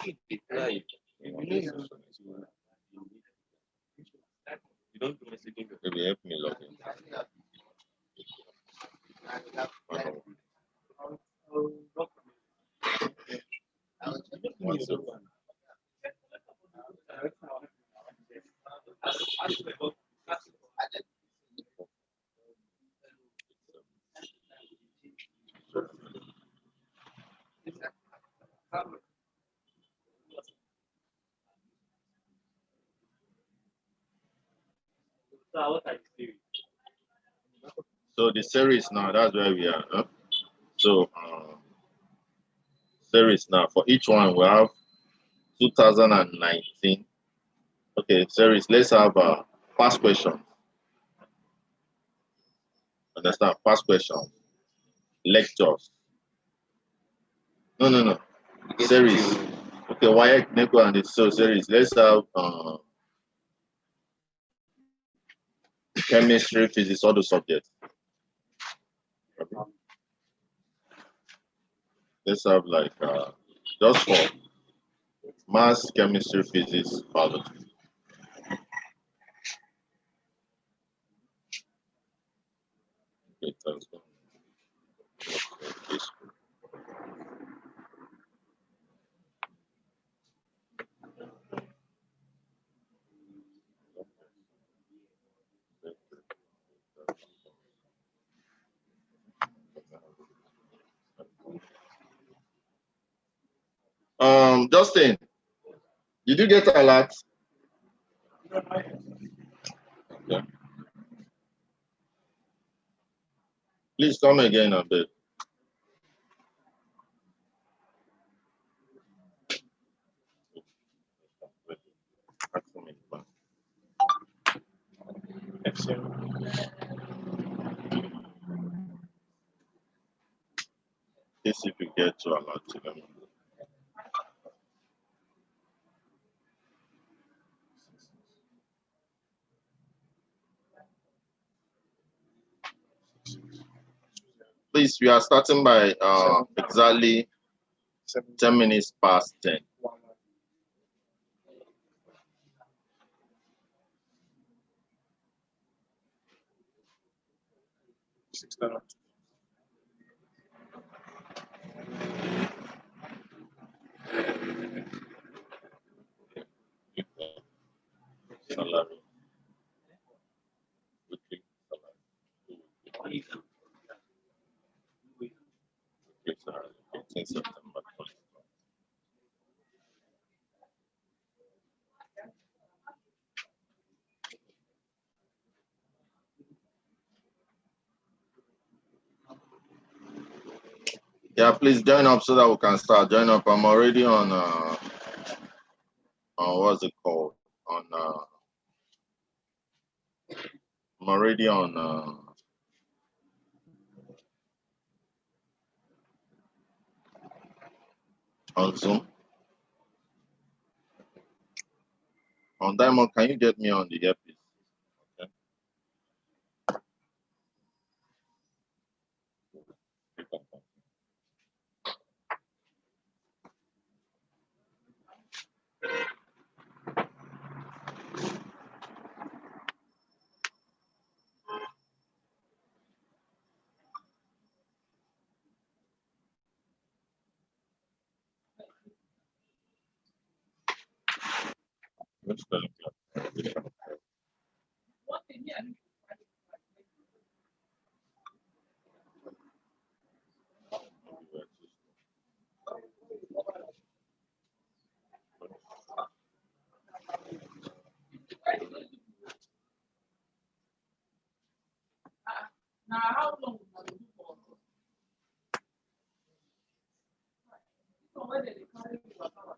Maybe help me log in. So the series now, that's where we are. Huh? So series now, for each one we have 2019. Okay, series, let's have past question. Understand? Past question. Lectures. No. Series. Okay, why Neko and it's so series. Let's have chemistry, physics, all the subjects. Let's have like just for maths, chemistry, physics, biology. Okay, thanks. Justin, did you get a lot? Okay. Please come again a bit. Let's see if we get to a lot. Please, we are starting by exactly 10 minutes past 10. Salary. Weekly salary. Okay, salary. 18 September. Yeah, please join up so that we can start. Join up. I'm already on what's it called? I'm already on Zoom. On Diamond, can you get me on the earpiece? Okay. Now, how long will you for? So where did they carry you about?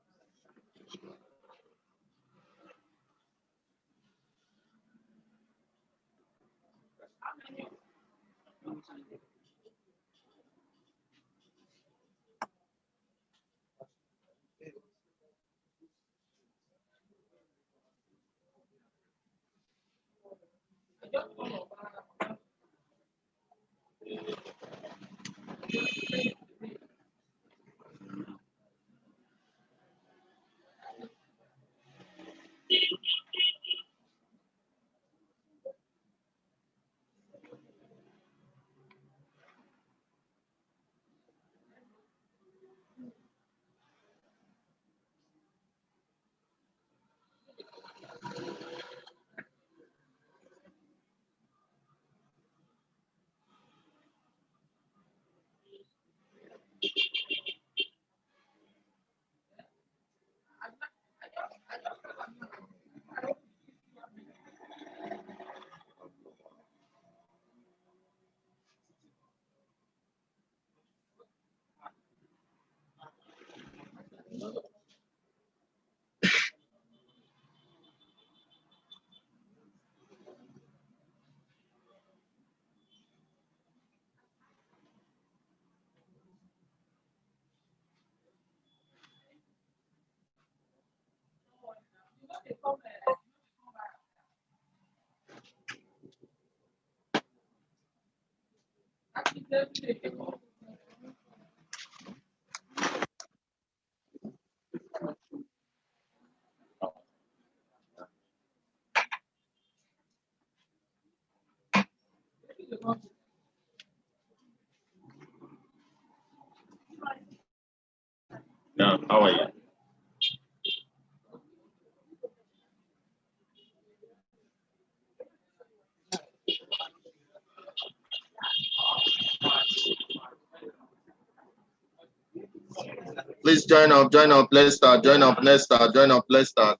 Yeah, how are you? Please join up, let's start, join up, let's start, join up, let's start.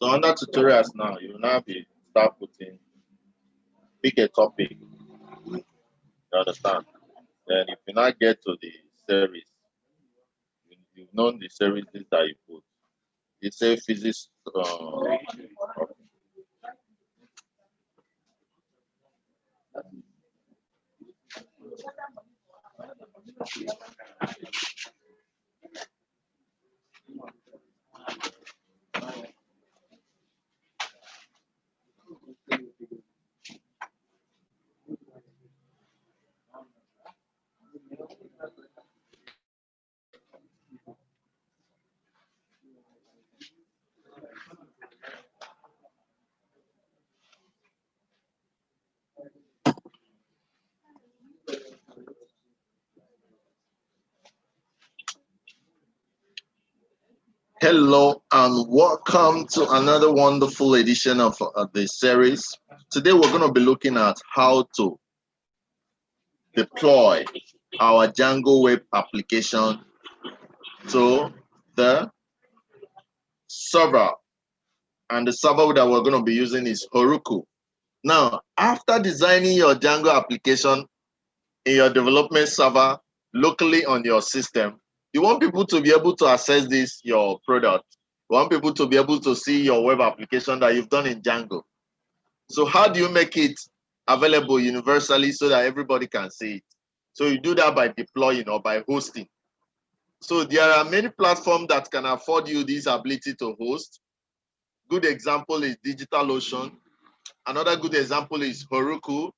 So under tutorials now, you will now be start putting, pick a topic, you understand? Then if you now get to the series, you've known the series that you put. You say physics, Hello and welcome to another wonderful edition of the series. Today we're going to be looking at how to deploy our Django web application to the server. And the server that we're going to be using is Heroku. Now, after designing your Django application in your development server locally on your system, you want people to be able to access this, your product. You want people to be able to see your web application that you've done in Django. So how do you make it available universally so that everybody can see it? So you do that by deploying or by hosting. So there are many platforms that can afford you this ability to host. Good example is DigitalOcean. Another good example is Heroku.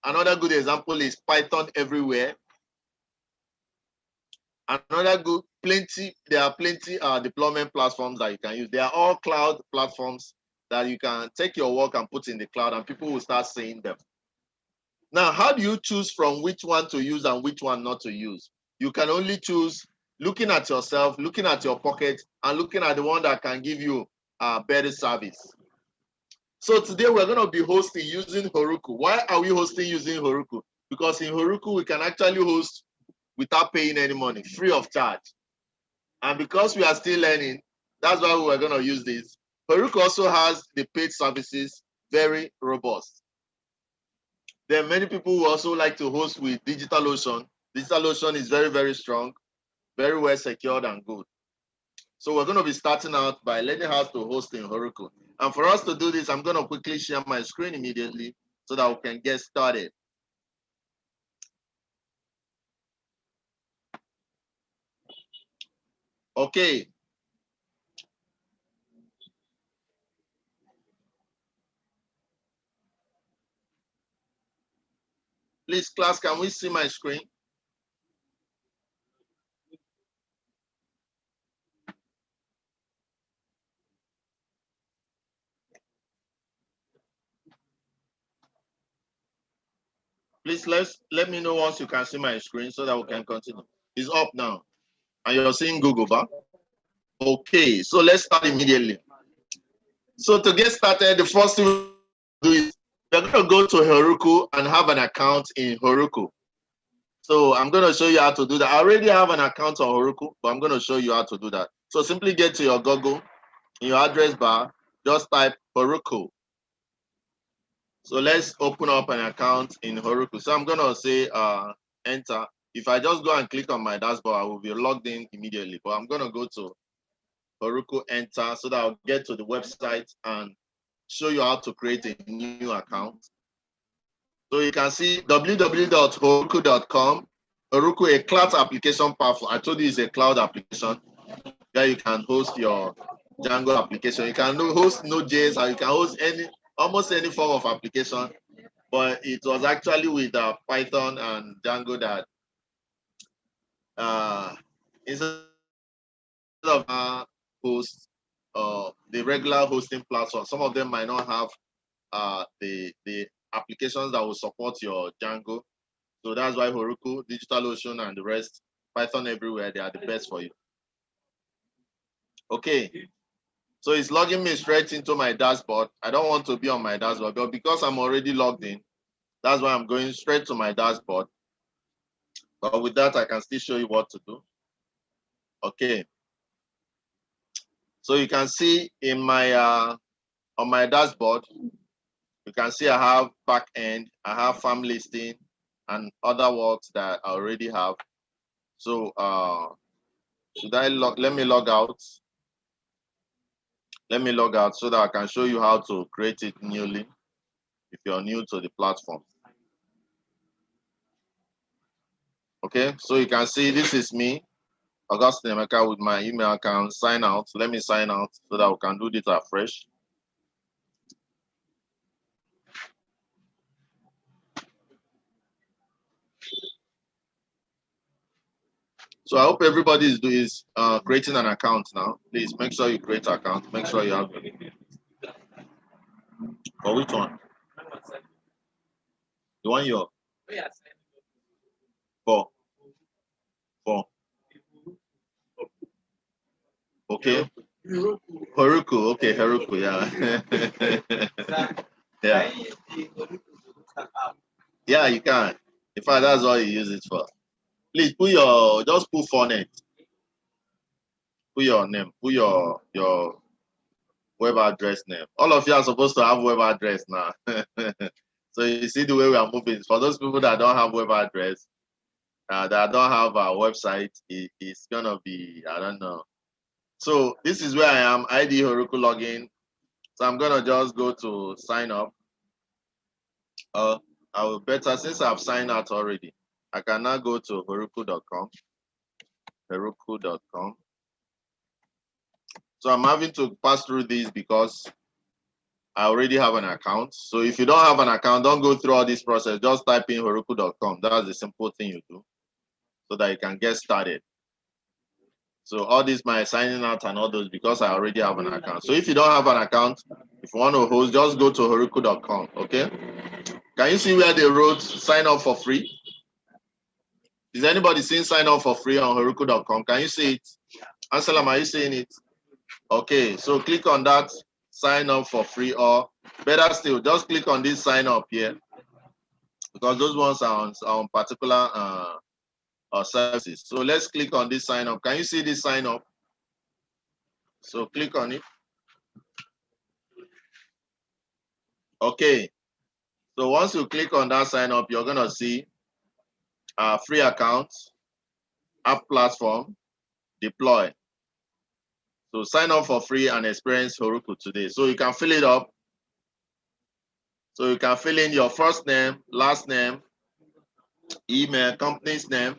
Another good example is Python Everywhere. Another good, there are plenty deployment platforms that you can use. They are all cloud platforms that you can take your work and put in the cloud and people will start seeing them. Now, how do you choose from which one to use and which one not to use? You can only choose looking at yourself, looking at your pocket, and looking at the one that can give you a better service. So today we're going to be hosting using Heroku. Why are we hosting using Heroku? Because in Heroku, we can actually host without paying any money, free of charge. And because we are still learning, that's why we're going to use this. Heroku also has the paid services, very robust. There are many people who also like to host with DigitalOcean. DigitalOcean is very, very strong, very well secured and good. So we're going to be starting out by learning how to host in Heroku. And for us to do this, I'm going to quickly share my screen immediately so that we can get started. Okay. Please, class, can we see my screen? Please let me know once you can see my screen so that we can continue. It's up now. And you're seeing Google, huh? Okay, so let's start immediately. So to get started, the first thing we do is we're going to go to Heroku and have an account in Heroku. So I'm going to show you how to do that. I already have an account on Heroku, but I'm going to show you how to do that. So simply get to your Google, in your address bar, just type Heroku. So let's open up an account in Heroku. So I'm going to say enter. If I just go and click on my dashboard, I will be logged in immediately. But I'm going to go to Heroku, enter, so that I'll get to the website and show you how to create a new account. So you can see www.heroku.com. Heroku, a cloud application platform. I told you it's a cloud application where you can host your Django application. You can host Node.js, or you can host almost any form of application. But it was actually with Python and Django that instead of host the regular hosting platform, some of them might not have the applications that will support your Django. So that's why Heroku, DigitalOcean, and the rest, Python everywhere, they are the best for you. Okay, so it's logging me straight into my dashboard. I don't want to be on my dashboard, but because I'm already logged in, that's why I'm going straight to my dashboard. But with that, I can still show you what to do. Okay, so you can see in my on my dashboard, you can see I have backend, I have farm listing, and other works that I already have. So should I log? Let me log out. Let me log out so that I can show you how to create it newly if you're new to the platform. Okay, so you can see this is me, Augustine Emeka, with my email account. Sign out. Let me sign out so that we can do this afresh. So I hope everybody is creating an account now. Please make sure you create an account. Make sure you have it. For which one? The one you're for. Okay. Heroku. Okay, Heroku. Yeah. Yeah. Yeah, you can. In fact, that's what you use it for. Please put just put Fornet. Put your name. Put your web address name. All of you are supposed to have web address now. So you see the way we are moving. For those people that don't have web address, that don't have a website, it's gonna be, I don't know. So this is where I am, ID Heroku Login. So I'm gonna just go to sign up. I will better, since I've signed out already, I can now go to Heroku.com. Heroku.com. So I'm having to pass through these because I already have an account. So if you don't have an account, don't go through all this process. Just type in Heroku.com. That's the simple thing you do so that you can get started. So all this, my signing out and all those, because I already have an account. So if you don't have an account, if you want to host, just go to Heroku.com. Okay. Can you see where they wrote sign up for free? Is anybody seeing sign up for free on Heroku.com? Can you see it? Ansalam, are you seeing it? Okay, so click on that, sign up for free, or better still, just click on this sign up here, because those ones are on particular services. So let's click on this sign up. Can you see this sign up? So click on it. Okay, so once you click on that sign up, you're gonna see free account, app platform, deploy. So sign up for free and experience Heroku today. So you can fill it up. So you can fill in your first name, last name, email, company's name.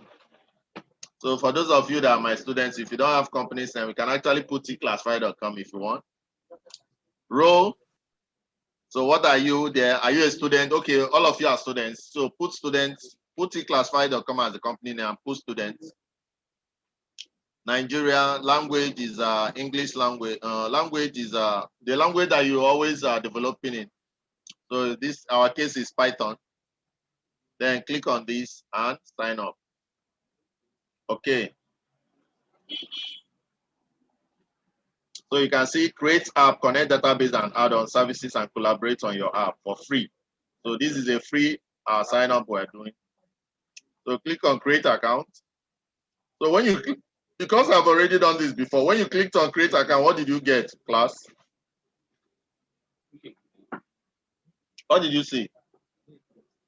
So for those of you that are my students, if you don't have company's name, you can actually put Tclassified.com if you want. Role. So what are you there? Are you a student? Okay, all of you are students. So put students, put Tclassified.com as the company name, put students. Nigeria, language is English language. Language is the language that you always are developing in. So this, our case is Python. Then click on this and sign up. Okay. So you can see create app, connect database and add-on services and collaborate on your app for free. So this is a free sign up we're doing. So click on create account. So when you click, because I've already done this before, when you clicked on create account, what did you get, class? What did you see?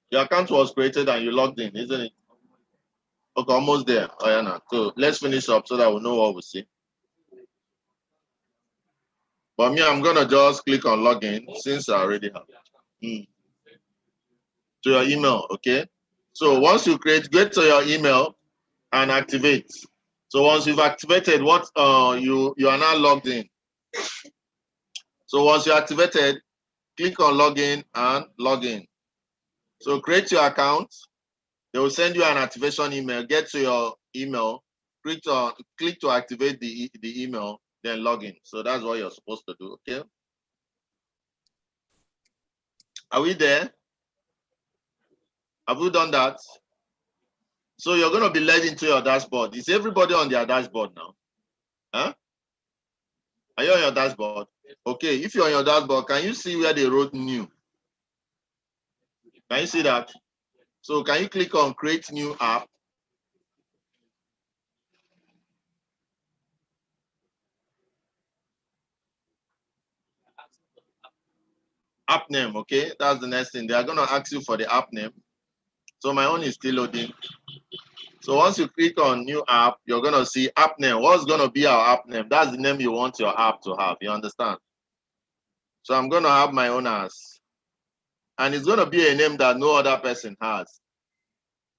Your account was created and you logged in, isn't it? Okay, almost there. Oh, yeah, now. So let's finish up so that we know what we see. But me, I'm gonna just click on login since I already have. to your email, okay? So once you create, get to your email and activate. So once you've activated, what you are now logged in. So once you're activated, click on login and log in. So create your account. They will send you an activation email. Get to your email, click to activate the email, then log in. So that's what you're supposed to do, okay? Are we there? Have you done that? So you're going to be led into your dashboard. Is everybody on their dashboard now? Huh? Are you on your dashboard? Okay, if you're on your dashboard, can you see where they wrote new? Can you see that? So can you click on create new app? App name, okay? That's the next thing. They are going to ask you for the app name. So my own is still loading. So once you click on new app, you're going to see app name. What's going to be our app name? That's the name you want your app to have. You understand? So I'm going to have my own as. And it's going to be a name that no other person has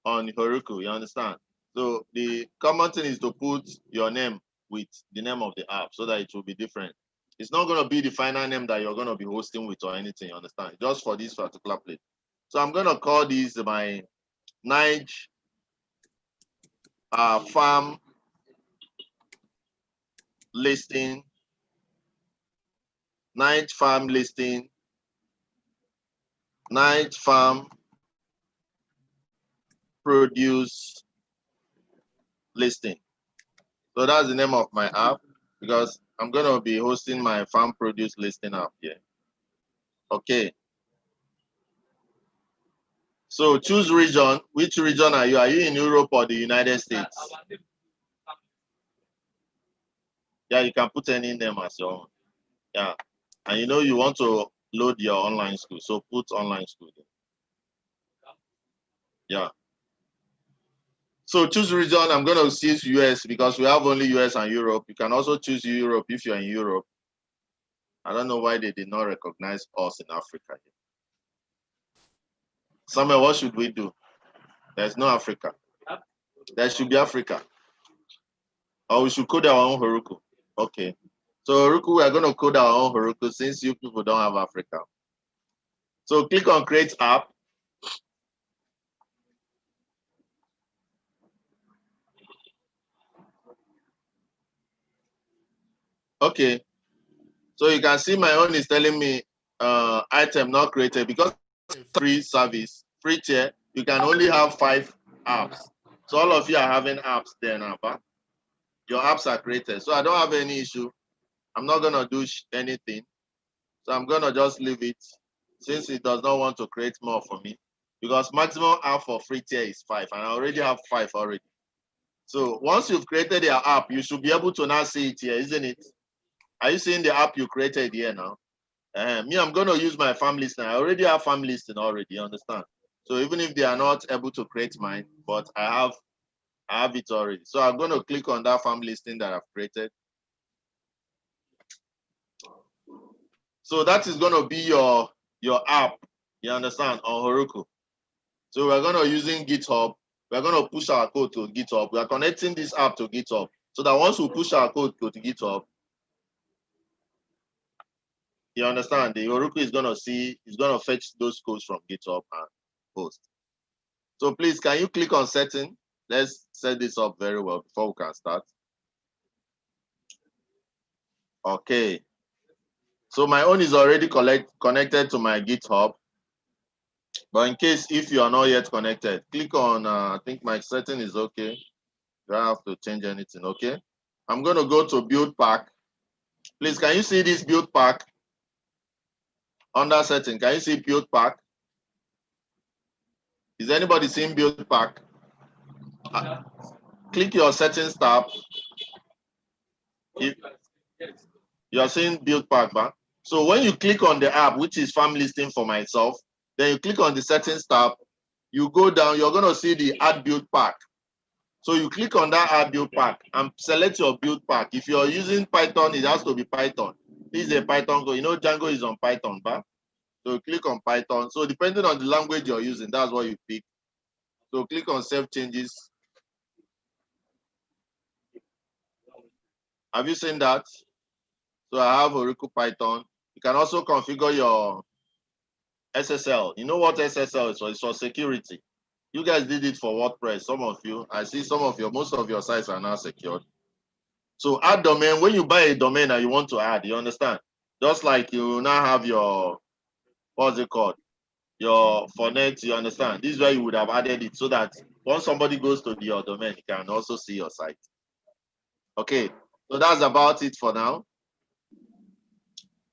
on Heroku. You understand? So the common thing is to put your name with the name of the app so that it will be different. It's not going to be the final name that you're going to be hosting with or anything. You understand? Just for this particular place. So I'm going to call this my Nige farm listing, Nige farm listing, Nige farm produce listing. So that's the name of my app because I'm going to be hosting my farm produce listing app here. Okay. So choose region. Which region are you? Are you in Europe or the United States? Yeah, you can put any name as your own. Yeah. And you know you want to load your online school. So put online school there. Yeah. So choose region. I'm going to choose US because we have only US and Europe. You can also choose Europe if you're in Europe. I don't know why they did not recognize us in Africa. Samuel, what should we do? There's no Africa. There should be Africa. Or we should code our own Heroku. Okay. So Heroku, we are going to code our own Heroku since you people don't have Africa. So click on create app. Okay. So you can see my own is telling me item not created because free service, free tier, you can only have 5 apps. So all of you are having apps there now, but your apps are created. So I don't have any issue. I'm not going to do anything. So I'm going to just leave it since it does not want to create more for me because maximum app for free tier is 5 and I already have 5 already. So once you've created your app, you should be able to now see it here, isn't it? Are you seeing the app you created here now? Me, I'm going to use my farm listing. I already have farm listing already, you understand? So even if they are not able to create mine, but I have it already. So I'm going to click on that farm listing that I've created. So that is going to be your app, you understand, on Heroku. So we're going to using GitHub. We're going to push our code to GitHub. We are connecting this app to GitHub so that once we push our code to GitHub, you understand, the Heroku is going to see, it's going to fetch those codes from GitHub and post. So please, can you click on setting? Let's set this up very well before we can start. Okay. So my own is already connected to my GitHub. But in case if you are not yet connected, click on, I think my setting is okay. You don't have to change anything, okay? I'm going to go to build pack. Please, can you see this build pack? Under setting, can you see build pack? Is anybody seeing build pack? Click your settings tab. You're seeing build pack, but so when you click on the app, which is farm listing for myself, then you click on the settings tab, you go down, you're going to see the add build pack. So you click on that add build pack and select your build pack. If you're using Python, it has to be Python. This is a Python code. You know Django is on Python, but So click on Python. So depending on the language you're using, that's what you pick. So click on Save Changes. Have you seen that? So I have Heroku Python. You can also configure your SSL. You know what SSL is for? It's for security. You guys did it for WordPress. Some of you, I see most of your sites are now secured. So add domain. When you buy a domain and you want to add, you understand? Just like you now have your, what's it called? Your Fornet, you understand? This is where you would have added it so that once somebody goes to your domain, you can also see your site. Okay, so that's about it for now.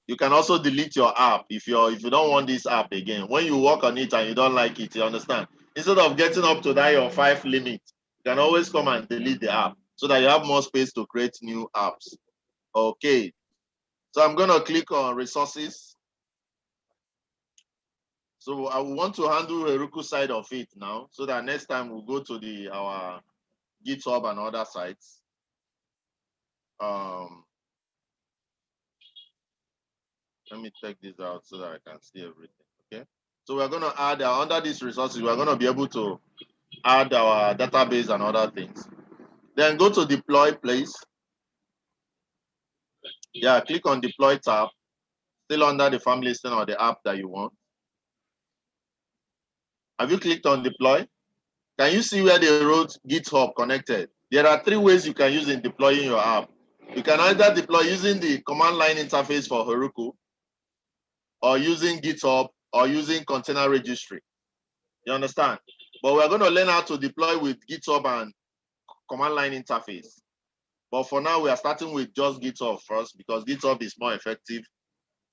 You can also delete your app if you don't want this app again. When you work on it and you don't like it, you understand? Instead of getting up to that your 5 limit, you can always come and delete the app so that you have more space to create new apps. Okay, so I'm gonna click on resources. So I want to handle Heroku side of it now, so that next time we'll go to our GitHub and other sites. Let me take this out so that I can see everything. Okay. So we're gonna add under these resources, we're gonna be able to add our database and other things. Then go to deploy place. Yeah, click on deploy tab, still under the family listing or the app that you want. Have you clicked on deploy? Can you see where they wrote GitHub connected? There are 3 ways you can use in deploying your app. You can either deploy using the command line interface for Heroku, or using GitHub, or using container registry. You understand? But we're going to learn how to deploy with GitHub and command line interface. But for now, we are starting with just GitHub first because GitHub is more effective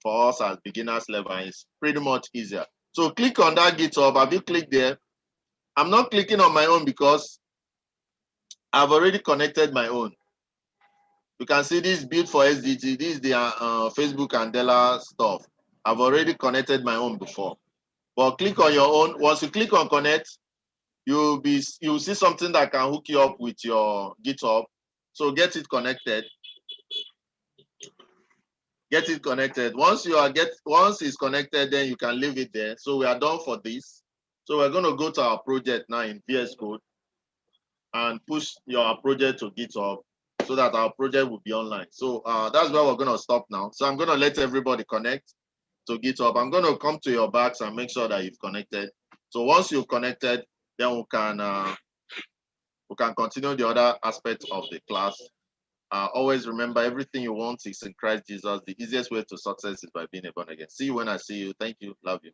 for us as beginners level and it's pretty much easier. So click on that GitHub. Have you clicked there? I'm not clicking on my own because I've already connected my own. You can see this built for SDT. This is the Facebook and Della stuff. I've already connected my own before. But click on your own. Once you click on connect, you'll see something that can hook you up with your GitHub. So get it connected. Get it connected. Once it's connected, then you can leave it there. So we are done for this. So we're going to go to our project now in VS Code and push your project to GitHub so that our project will be online. So that's where we're going to stop now. So I'm going to let everybody connect to GitHub. I'm going to come to your backs and make sure that you've connected. So once you've connected, then we can continue the other aspects of the class. Always remember, everything you want is in Christ Jesus. The easiest way to success is by being a born again. See you when I see you. Thank you. Love you.